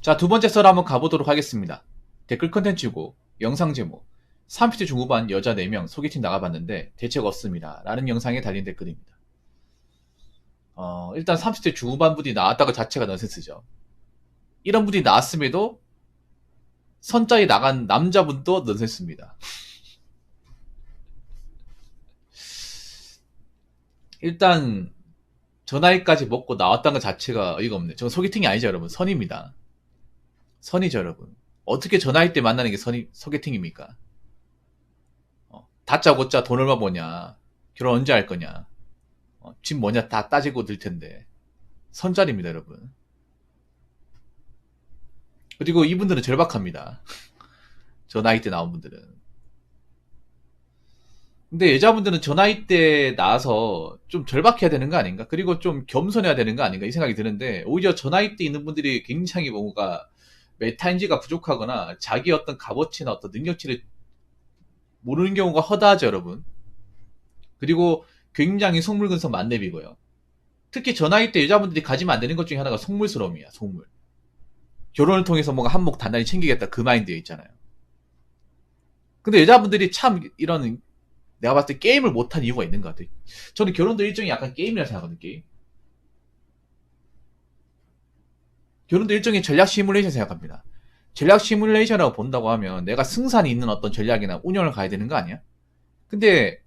자, 두 번째 썰 한번 가보도록 하겠습니다. 댓글 컨텐츠고 영상 제목 30대 중후반 여자 4명 소개팅 나가봤는데 대책 없습니다 라는 영상에 달린 댓글입니다. 일단 30대 중후반 분이 나왔다고 자체가 넌센스죠. 이런 분이 나왔음에도 선짜리 나간 남자분도 넌센스입니다. 일단 저 나이까지 먹고 나왔다는 것 자체가 어이가 없네. 저건 소개팅이 아니죠 여러분. 선입니다. 선이죠 여러분. 어떻게 저 나이 때 만나는 게 소개팅입니까? 다짜고짜 돈 얼마 버냐, 결혼 언제 할 거냐, 집 뭐냐 다 따지고 들 텐데 선짜리입니다 여러분. 그리고 이분들은 절박합니다. 저 나이 때 나온 분들은. 근데 여자분들은 저 나이 때 나와서 좀 절박해야 되는 거 아닌가? 그리고 좀 겸손해야 되는 거 아닌가? 이 생각이 드는데, 오히려 저 나이 때 있는 분들이 굉장히 뭔가 메타인지가 부족하거나 자기 어떤 값어치나 어떤 능력치를 모르는 경우가 허다하죠 여러분. 그리고 굉장히 속물근성 만렙이고요. 특히 저 나이 때 여자분들이 가지면 안 되는 것 중에 하나가 속물스러움이야. 속물. 결혼을 통해서 뭔가 한몫 단단히 챙기겠다 그 마인드에 있잖아요. 근데 여자분들이 참 이런, 내가 봤을 때 게임을 못한 이유가 있는 것 같아요. 저는 결혼도 일종의 약간 게임이라 생각하거든요. 게임. 결혼도 일종의 전략 시뮬레이션 생각합니다. 전략 시뮬레이션이라고 본다고 하면 내가 승산이 있는 어떤 전략이나 운영을 가야 되는 거 아니야? 근데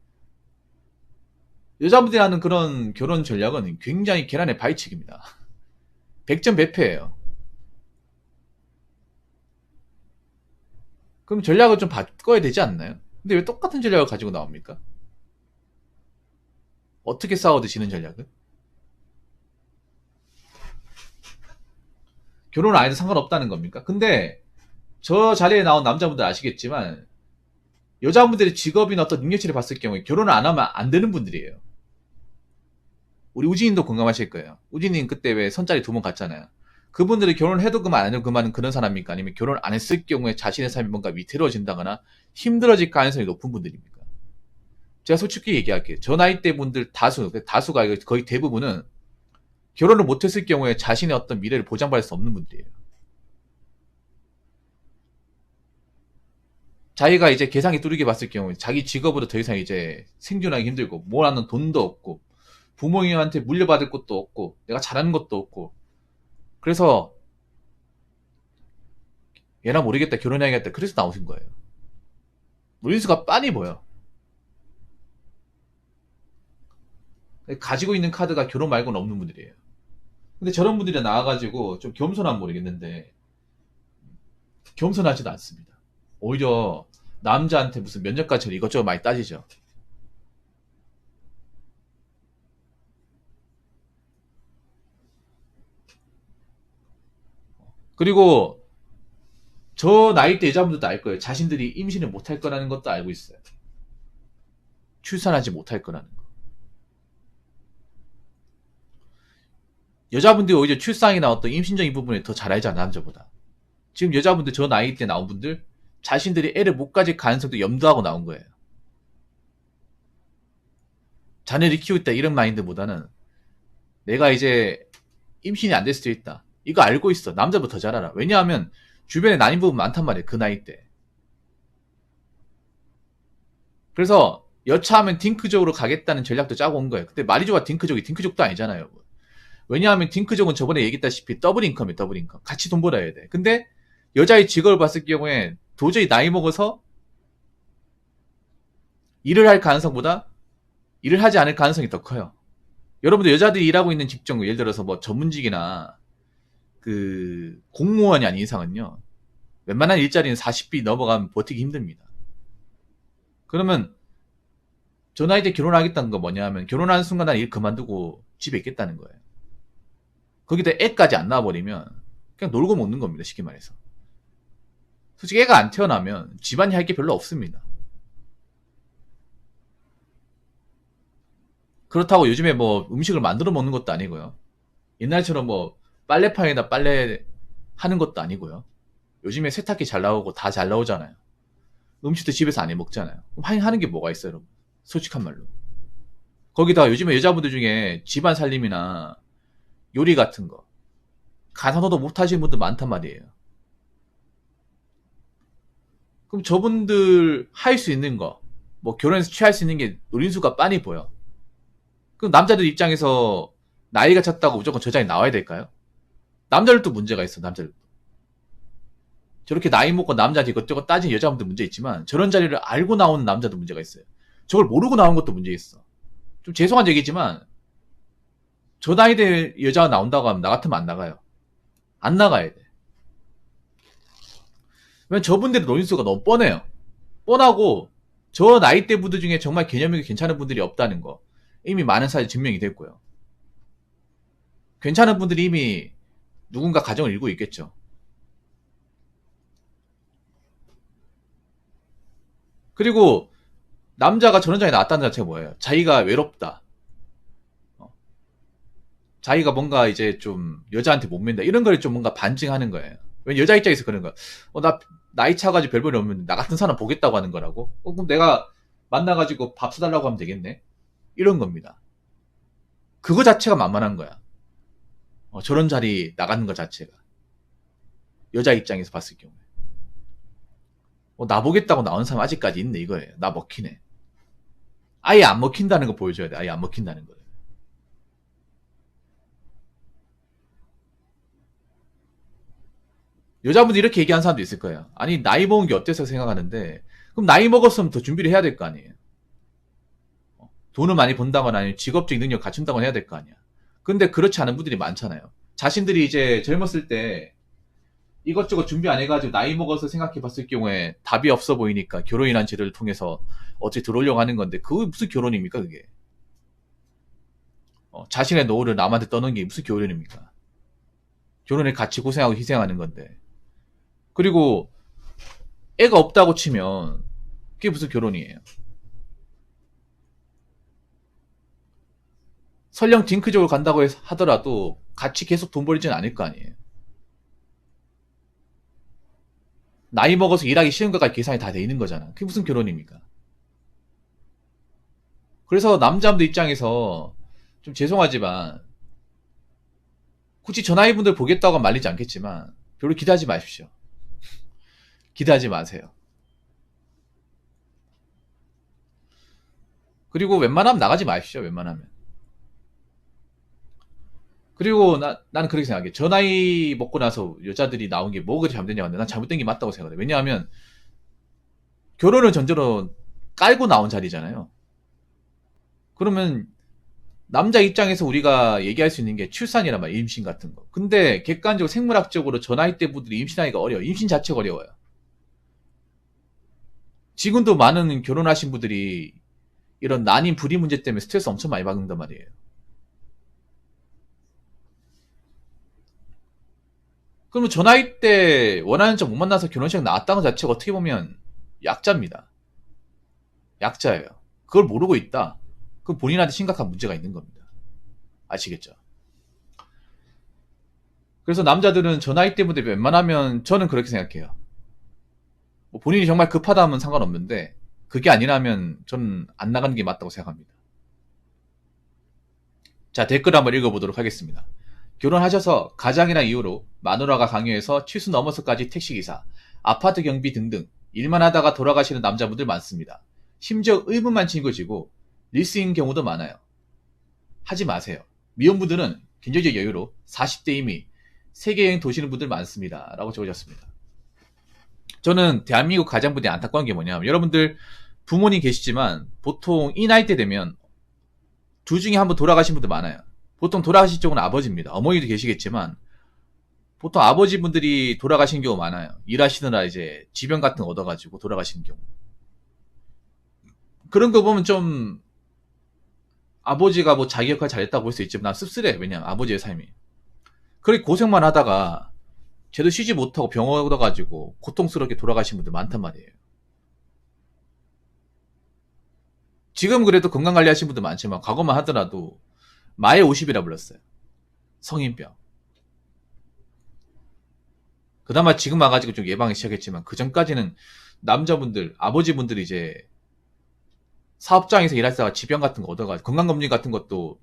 여자분들이 하는 그런 결혼 전략은 굉장히 계란의 바위치기입니다. 100점 100패예요. 그럼 전략을 좀 바꿔야 되지 않나요? 근데 왜 똑같은 전략을 가지고 나옵니까? 어떻게 싸워도 지는 전략을? 결혼을 안 해도 상관없다는 겁니까? 근데 저 자리에 나온 남자분들 아시겠지만 여자분들의 직업이나 어떤 능력치를 봤을 경우에 결혼을 안 하면 안 되는 분들이에요. 우리 우진님도 공감하실 거예요. 우진님 그때 왜 선짜리 2번 갔잖아요. 그분들이 결혼을 해도 그만 안 해도 그만은 그런 사람입니까? 아니면 결혼을 안 했을 경우에 자신의 삶이 뭔가 위태로워진다거나 힘들어질 가능성이 높은 분들입니까? 제가 솔직히 얘기할게요. 저 나이 때 분들 다수가 거의 대부분은 결혼을 못했을 경우에 자신의 어떤 미래를 보장받을 수 없는 분들이에요. 자기가 이제 계산기 뚜리게 봤을 경우에 자기 직업으로 더 이상 이제 생존하기 힘들고 모아놓은 돈도 없고 부모님한테 물려받을 것도 없고 내가 잘하는 것도 없고, 그래서 얘나 모르겠다 결혼해야겠다 그래서 나오신 거예요. 노인수가 빤히 보여. 가지고 있는 카드가 결혼 말고는 없는 분들이에요. 근데 저런 분들이 나와가지고 좀 겸손하면 모르겠는데 겸손하지도 않습니다. 오히려 남자한테 무슨 면접관처럼 이것저것 많이 따지죠. 그리고 저 나이 때 여자분들도 알 거예요. 자신들이 임신을 못할 거라는 것도 알고 있어요. 출산하지 못할 거라는 거. 여자분들이 오히려 출산이나 어떤 임신적인 부분에 더 잘 알잖아 남자보다. 지금 여자분들 저 나이 때 나온 분들 자신들이 애를 못 가질 가능성도 염두하고 나온 거예요. 자녀를 키우고 있다 이런 마인드보다는 내가 이제 임신이 안 될 수도 있다. 이거 알고 있어. 남자보다 더 잘 알아. 왜냐하면 주변에 난임 부분 많단 말이에요. 그 나이 때. 그래서 여차하면 딩크족으로 가겠다는 전략도 짜고 온 거예요. 근데 말이 좋아 딩크족이 딩크족도 아니잖아요. 왜냐하면 딩크족은 저번에 얘기했다시피 더블 인컴이에요. 더블 인컴. 같이 돈 벌어야 돼. 근데 여자의 직업을 봤을 경우에 도저히 나이 먹어서 일을 할 가능성보다 일을 하지 않을 가능성이 더 커요. 여러분들 여자들이 일하고 있는 직종, 예를 들어서 뭐 전문직이나 그 공무원이 아닌 이상은요, 웬만한 일자리는 40비 넘어가면 버티기 힘듭니다. 그러면 저 나이 때 결혼하겠다는 거 뭐냐 하면 결혼하는 순간 난 일 그만두고 집에 있겠다는 거예요. 거기다 애까지 안 낳아버리면 그냥 놀고 먹는 겁니다. 쉽게 말해서. 솔직히 애가 안 태어나면 집안이 할 게 별로 없습니다. 그렇다고 요즘에 뭐 음식을 만들어 먹는 것도 아니고요. 옛날처럼 뭐 빨래판에다 빨래 하는 것도 아니고요. 요즘에 세탁기 잘 나오고 다 잘 나오잖아요. 음식도 집에서 안 해 먹잖아요. 그럼 하는 게 뭐가 있어요, 여러분? 솔직한 말로. 거기다가 요즘에 여자분들 중에 집안 살림이나 요리 같은 거 가산호도 못 하시는 분들 많단 말이에요. 그럼 저분들 할 수 있는 거, 뭐 결혼해서 취할 수 있는 게 노린수가 빤히 보여. 그럼 남자들 입장에서 나이가 찼다고 무조건 저 자리에 나와야 될까요? 남자들도 문제가 있어, 남자들. 저렇게 나이 먹고 남자한테 이것저것 따진 여자분들 문제 있지만 저런 자리를 알고 나오는 남자도 문제가 있어요. 저걸 모르고 나온 것도 문제 있어. 좀 죄송한 얘기지만 저 나이 대 여자가 나온다고 하면 나 같으면 안 나가요. 안 나가야 돼. 왜냐면 저분들의 노인수가 너무 뻔해요. 뻔하고 저 나이대 분들 중에 정말 개념이 괜찮은 분들이 없다는 거 이미 많은 사례 증명이 됐고요. 괜찮은 분들이 이미 누군가 가정을 이루고 있겠죠. 그리고 남자가 저런 자리에 나왔다는 자체가 뭐예요? 자기가 외롭다. 자기가 뭔가 이제 좀 여자한테 못 맨다. 이런 걸 좀 뭔가 반증하는 거예요. 왜 여자 입장에서 그런 거야. 나 나이 차가지고 별볼이 없는데 나 같은 사람 보겠다고 하는 거라고? 그럼 내가 만나가지고 밥 사달라고 하면 되겠네? 이런 겁니다. 그거 자체가 만만한 거야. 저런 자리 나가는 것 자체가. 여자 입장에서 봤을 경우에. 나 보겠다고 나온 사람 아직까지 있네 이거예요. 나 먹히네. 아예 안 먹힌다는 거 보여줘야 돼. 아예 안 먹힌다는 거. 여자분들 이렇게 얘기하는 사람도 있을 거예요. 아니 나이 먹은 게 어때서 생각하는데 그럼 나이 먹었으면 더 준비를 해야 될 거 아니에요. 돈을 많이 번다거나 아니면 직업적인 능력 갖춘다거나 해야 될 거 아니야. 근데 그렇지 않은 분들이 많잖아요. 자신들이 이제 젊었을 때 이것저것 준비 안 해가지고 나이 먹어서 생각해 봤을 경우에 답이 없어 보이니까 결혼이라는 제도를 통해서 어떻게 들어오려고 하는 건데 그게 무슨 결혼입니까 그게. 자신의 노후를 남한테 떠는 게 무슨 결혼입니까. 결혼에 같이 고생하고 희생하는 건데. 그리고 애가 없다고 치면 그게 무슨 결혼이에요. 설령 딩크적으로 간다고 하더라도 같이 계속 돈 벌지는 않을 거 아니에요. 나이 먹어서 일하기 싫은 것까지 계산이 다 돼 있는 거잖아. 그게 무슨 결혼입니까? 그래서 남자분들 입장에서 좀 죄송하지만 굳이 저 나이 분들 보겠다고 말리지 않겠지만 별로 기대하지 마십시오. 기대하지 마세요. 그리고 웬만하면 나가지 마십시오. 웬만하면. 그리고 나는 그렇게 생각해. 저 나이 먹고 나서 여자들이 나온 게 뭐가 잘못됐냐고 하는데 난 잘못된 게 맞다고 생각해. 왜냐하면 결혼을 전제로 깔고 나온 자리잖아요. 그러면 남자 입장에서 우리가 얘기할 수 있는 게 출산이란 말이야. 임신 같은 거. 근데 객관적으로 생물학적으로 저 나이 때 분들이 임신하기가 어려워. 임신 자체가 어려워요. 지금도 많은 결혼하신 분들이 이런 난임 불임 문제 때문에 스트레스 엄청 많이 받는단 말이에요. 그러면 저 나이 때 원하는 점 못 만나서 결혼식 나왔다는 것 자체가 어떻게 보면 약자입니다. 약자예요. 그걸 모르고 있다. 그건 본인한테 심각한 문제가 있는 겁니다. 아시겠죠? 그래서 남자들은 저 나이 때문에 웬만하면 저는 그렇게 생각해요. 뭐 본인이 정말 급하다 하면 상관없는데 그게 아니라면 저는 안 나가는 게 맞다고 생각합니다. 자, 댓글 한번 읽어보도록 하겠습니다. 결혼하셔서 가장이나 이유로 마누라가 강요해서 치수 넘어서까지 택시기사, 아파트 경비 등등 일만 하다가 돌아가시는 남자분들 많습니다. 심지어 의문만 친구지고 리스인 경우도 많아요. 하지 마세요. 미혼분들은 경제적 여유로 40대 이미 세계여행 도시는 분들 많습니다. 라고 적으셨습니다. 저는 대한민국 가장분들이 안타까운 게 뭐냐면 여러분들 부모님 계시지만 보통 이 나이 때 되면 둘 중에 한 분 돌아가신 분들 많아요. 보통 돌아가신 쪽은 아버지입니다. 어머니도 계시겠지만 보통 아버지분들이 돌아가신 경우 많아요. 일하시느라 이제 지병 같은 거 얻어가지고 돌아가시는 경우. 그런 거 보면 좀 아버지가 뭐 자기 역할 잘했다고 볼 수 있지만 난 씁쓸해. 왜냐면 아버지의 삶이. 그렇게 고생만 하다가 제대로 쉬지 못하고 병 얻어가지고 고통스럽게 돌아가신 분들 많단 말이에요. 지금 그래도 건강관리 하신 분들 많지만 과거만 하더라도 마의 50이라 불렀어요. 성인병. 그나마 지금 와가지고 좀 예방을 시작했지만 그 전까지는 남자분들, 아버지분들이 이제 사업장에서 일하다가 지병 같은 거 얻어가지고 건강검진 같은 것도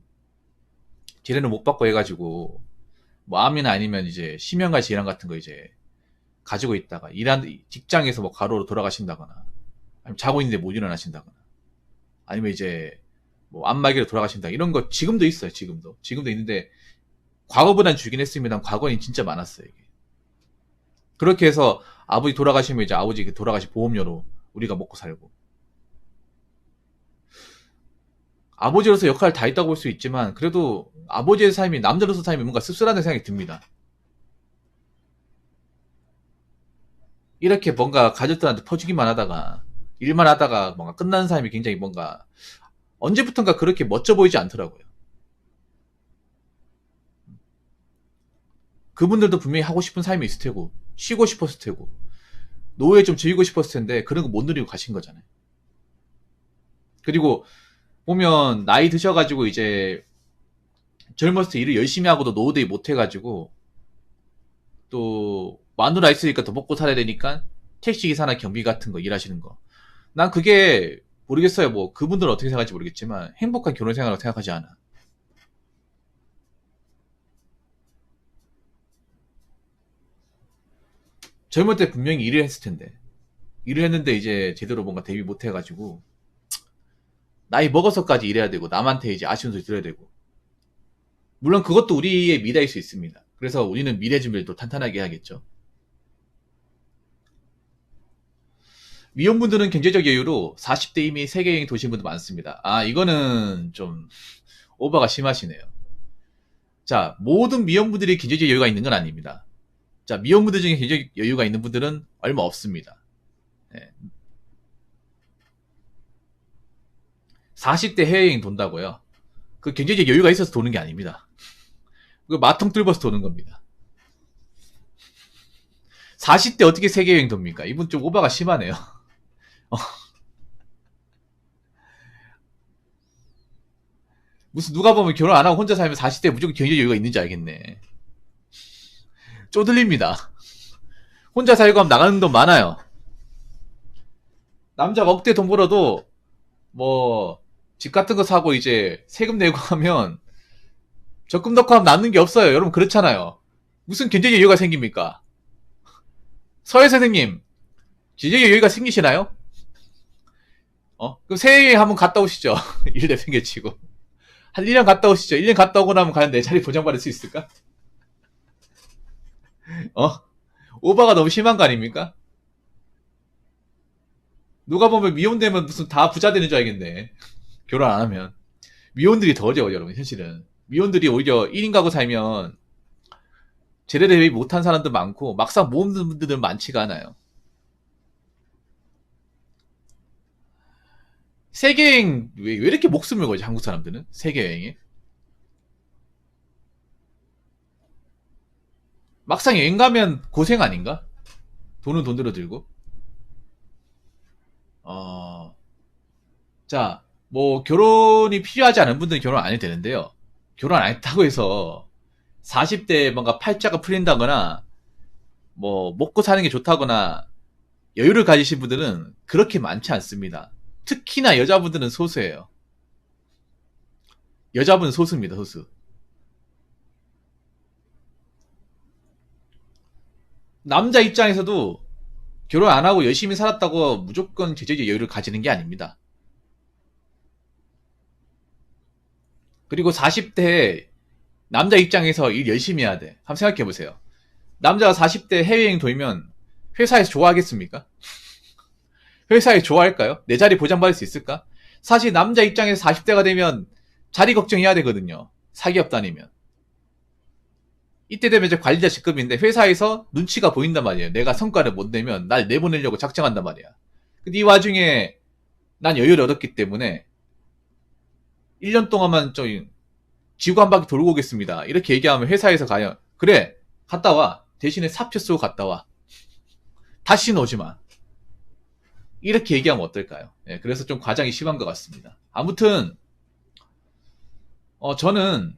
제대로 못 받고 해가지고 뭐 암이나 아니면 이제 심혈관 질환 같은 거 이제 가지고 있다가 직장에서 뭐 과로로 돌아가신다거나 아니면 자고 있는데 못 일어나신다거나 아니면 이제 뭐 암말기로 돌아가신다 이런 거 지금도 있어요. 지금도 있는데 과거보단 줄긴 했습니다. 과거엔 진짜 많았어요. 이게. 그렇게 해서 아버지 돌아가시면 이제 아버지 돌아가신 보험료로 우리가 먹고 살고 아버지로서 역할을 다 했다고 볼 수 있지만 그래도 아버지의 삶이 남자로서 삶이 뭔가 씁쓸하다는 생각이 듭니다. 이렇게 뭔가 가족들한테 퍼주기만 하다가 일만 하다가 뭔가 끝나는 삶이 굉장히 뭔가 언제부턴가 그렇게 멋져 보이지 않더라고요. 그분들도 분명히 하고 싶은 삶이 있을 테고 쉬고 싶었을 테고 노후에 좀 즐기고 싶었을 텐데 그런 거 못 누리고 가신 거잖아요. 그리고 보면 나이 드셔가지고 이제 젊었을 때 일을 열심히 하고도 노후대에 못 해가지고 또 마누라 있으니까 더 먹고 살아야 되니까 택시기사나 경비 같은 거 일하시는 거. 난 그게 모르겠어요. 뭐 그분들은 어떻게 생각할지 모르겠지만 행복한 결혼 생활이라고 생각하지 않아. 젊을 때 분명히 일을 했을 텐데 일을 했는데 이제 제대로 뭔가 대비 못 해가지고 나이 먹어서까지 일해야 되고 남한테 이제 아쉬운 소리 들어야 되고 물론 그것도 우리의 미래일 수 있습니다. 그래서 우리는 미래 준비를 또 탄탄하게 해야겠죠. 미혼분들은 경제적 여유로 40대 이미 세계여행 도신 분도 많습니다. 아 이거는 좀 오버가 심하시네요. 자 모든 미혼분들이 경제적 여유가 있는 건 아닙니다. 자 미혼분들 중에 경제적 여유가 있는 분들은 얼마 없습니다. 네. 40대 해외여행 돈다고요? 그 경제적 여유가 있어서 도는 게 아닙니다. 그 마통 뚫어서 도는 겁니다. 40대 어떻게 세계여행 돕니까? 이분 좀 오버가 심하네요. 무슨 누가 보면 결혼 안 하고 혼자 살면 40대 무조건 경제적 여유가 있는지 알겠네. 쪼들립니다. 혼자 살고 하면 나가는 돈 많아요. 남자가 억대 돈 벌어도 뭐 집 같은 거 사고 이제 세금 내고 하면 적금 넣고 하면 남는 게 없어요. 여러분 그렇잖아요. 무슨 경제적 여유가 생깁니까? 서해 선생님, 경제적 여유가 생기시나요? 그럼 새해에 한번 갔다 오시죠. 일 내팽개치고. 한 1년 갔다 오시죠. 1년 갔다 오고 나면 과연 내 자리 보장받을 수 있을까? 어? 오바가 너무 심한 거 아닙니까? 누가 보면 미혼되면 무슨 다 부자 되는 줄 알겠네. 결혼 안 하면. 미혼들이 더 어려워요, 여러분, 현실은. 미혼들이 오히려 1인 가구 살면 제대로 대비 못한 사람도 많고 막상 모으는 분들은 많지가 않아요. 세계여행 왜 이렇게 목숨을 걸지 한국 사람들은? 세계여행에? 막상 여행 가면 고생 아닌가? 돈은 돈대로 들고. 어, 자, 뭐 결혼이 필요하지 않은 분들은 결혼 안 해도 되는데요. 결혼 안 했다고 해서 40대에 뭔가 팔자가 풀린다거나 뭐 먹고 사는 게 좋다거나 여유를 가지신 분들은 그렇게 많지 않습니다. 특히나 여자분들은 소수예요. 여자분은 소수입니다, 소수. 남자 입장에서도 결혼 안 하고 열심히 살았다고 무조건 재정적 여유를 가지는 게 아닙니다. 그리고 40대 남자 입장에서 일 열심히 해야 돼. 한번 생각해 보세요. 남자가 40대 해외여행 돌면 회사에서 좋아하겠습니까? 회사에 좋아할까요? 내 자리 보장받을 수 있을까? 사실 남자 입장에서 40대가 되면 자리 걱정해야 되거든요. 사기업 다니면. 이때 되면 이제 관리자 직급인데 회사에서 눈치가 보인단 말이에요. 내가 성과를 못 내면 날 내보내려고 작정한단 말이야. 근데 이 와중에 난 여유를 얻었기 때문에 1년 동안만 좀 지구 한 바퀴 돌고 오겠습니다. 이렇게 얘기하면 회사에서 가요. 그래, 갔다 와. 대신에 사표 쓰고 갔다 와. 다시는 오지 마. 이렇게 얘기하면 어떨까요? 네, 그래서 좀 과장이 심한 것 같습니다. 아무튼 저는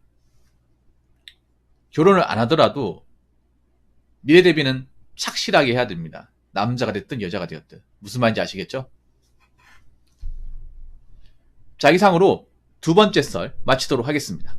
결혼을 안 하더라도 미래 대비는 착실하게 해야 됩니다. 남자가 됐든 여자가 되었든. 무슨 말인지 아시겠죠? 자, 이상으로 두 번째 썰 마치도록 하겠습니다.